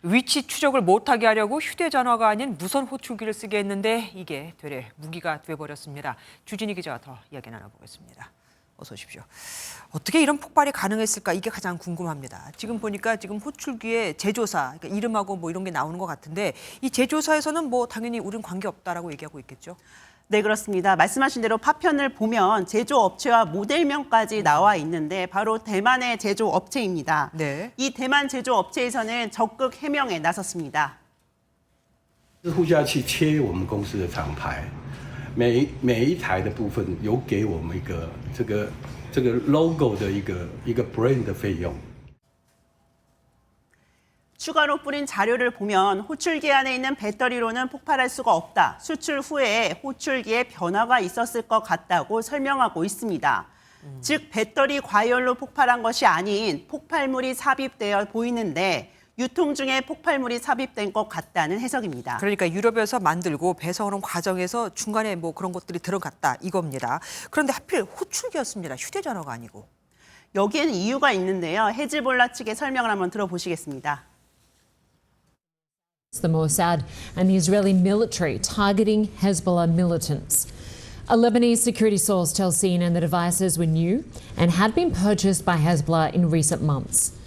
위치 추적을 못하게 하려고 휴대전화가 아닌 무선 호출기를 쓰게 했는데 이게 되레 무기가 돼버렸습니다. 주진희 기자와 더 이야기 나눠보겠습니다. 어서 오십시오. 어떻게 이런 폭발이 가능했을까? 이게 가장 궁금합니다. 지금 보니까 지금 호출기의 제조사, 그러니까 이름하고 뭐 이런 게 나오는 것 같은데 이 제조사에서는 뭐 당연히 우린 관계없다라고 얘기하고 있겠죠? 네, 그렇습니다. 말씀하신 대로 파편을 보면 제조업체와 모델명까지 나와 있는데 바로 대만의 제조업체입니다. 네. 이 대만 제조업체에서는 적극 해명에 나섰습니다. 互下去切我们公司的厂牌，每一台的部分有给我们一个这个 logo 的一个 brand 的费用。 추가로 뿌린 자료를 보면 호출기 안에 있는 배터리로는 폭발할 수가 없다. 수출 후에 호출기에 변화가 있었을 것 같다고 설명하고 있습니다. 즉 배터리 과열로 폭발한 것이 아닌 폭발물이 삽입되어 보이는데 유통 중에 폭발물이 삽입된 것 같다는 해석입니다. 그러니까 유럽에서 만들고 배송하는 과정에서 중간에 뭐 그런 것들이 들어갔다 이겁니다. 그런데 하필 호출기였습니다. 휴대전화가 아니고. 여기에는 이유가 있는데요. 헤즈볼라 측의 설명을 한번 들어보시겠습니다. The Mossad and the Israeli military targeting Hezbollah militants. A Lebanese security source tells CNN the devices were new and had been purchased by Hezbollah in recent months.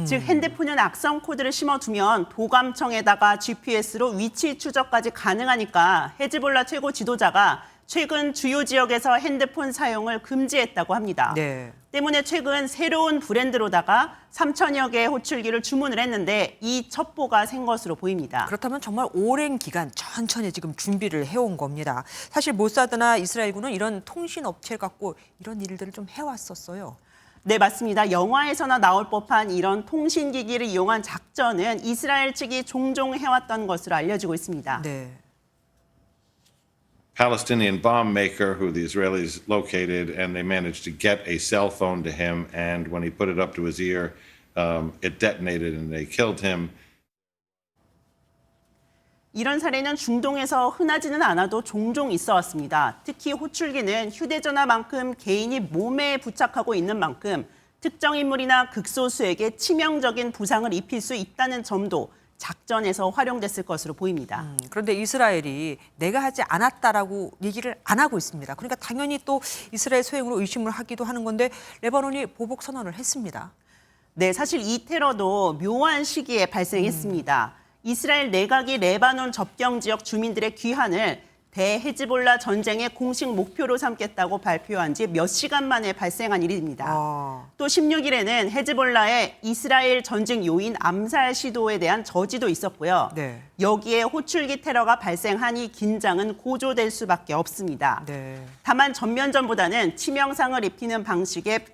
즉 핸드폰은 악성 코드를 심어두면 도감청에다가 GPS로 위치 추적까지 가능하니까 헤즈볼라 최고 지도자가 최근 주요 지역에서 핸드폰 사용을 금지했다고 합니다. 네. 때문에 최근 새로운 브랜드로다가 3천여 개의 호출기를 주문을 했는데 이 첩보가 생 것으로 보입니다. 그렇다면 정말 오랜 기간 천천히 지금 준비를 해온 겁니다. 사실 모사드나 이스라엘군은 이런 통신 업체를 갖고 이런 일들을 좀 해왔었어요. 네, 맞습니다. 영화에서나 나올 법한 이런 통신기기를 이용한 작전은 이스라엘 측이 종종 해왔던 것으로 알려지고 있습니다. 네. Palestinian bomb maker who the Israelis located, and they managed to get a cell phone to him. And when he put it up to his ear, it detonated and they killed him. 이런 사례는 중동에서 흔하지는 않아도 종종 있어 왔습니다. 특히 호출기는 휴대전화만큼 개인이 몸에 부착하고 있는 만큼 특정 인물이나 극소수에게 치명적인 부상을 입힐 수 있다는 점도 작전에서 활용됐을 것으로 보입니다. 그런데 이스라엘이 내가 하지 않았다라고 얘기를 안 하고 있습니다. 그러니까 당연히 또 이스라엘 소행으로 의심을 하기도 하는 건데 레바논이 보복 선언을 했습니다. 네, 사실 이 테러도 묘한 시기에 발생했습니다. 이스라엘 내각이 레바논 접경 지역 주민들의 귀환을 대헤즈볼라 전쟁의 공식 목표로 삼겠다고 발표한 지 몇 시간 만에 발생한 일입니다. 또 16일에는 헤즈볼라의 이스라엘 전직 요인 암살 시도에 대한 저지도 있었고요. 네. 여기에 호출기 테러가 발생하니 긴장은 고조될 수밖에 없습니다. 네. 다만 전면전보다는 치명상을 입히는 방식의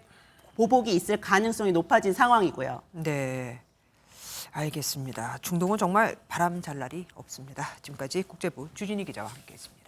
보복이 있을 가능성이 높아진 상황이고요. 네. 알겠습니다. 중동은 정말 바람 잘 날이 없습니다. 지금까지 국제부 주진희 기자와 함께했습니다.